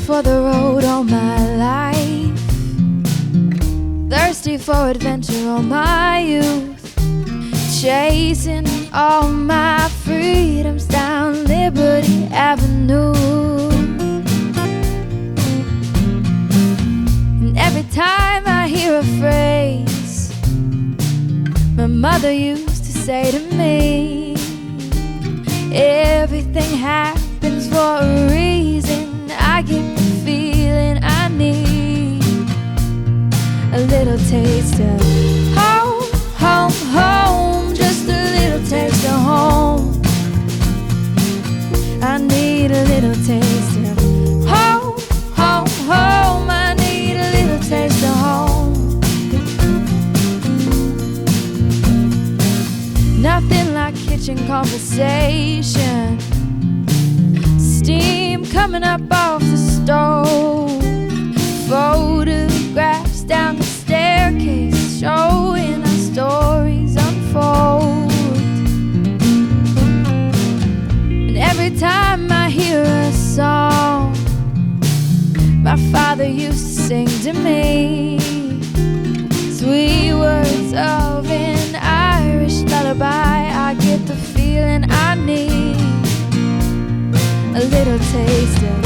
for the road all my life, thirsty for adventure all my youth, chasing all my freedoms down Liberty Avenue. And every time I hear a phrase my mother used to say to me, everything happens for a reason, I get the feeling I need a little taste of home, home, home, just a little taste of home. I need a little taste of home, home, home. I need a little taste of home. Nothing like kitchen conversation, steam coming up off the stove, photographs down the staircase showing our stories unfold. And every time I hear a song my father used to sing to me, sweet words of an Irish lullaby, I get the feeling I need a little taste of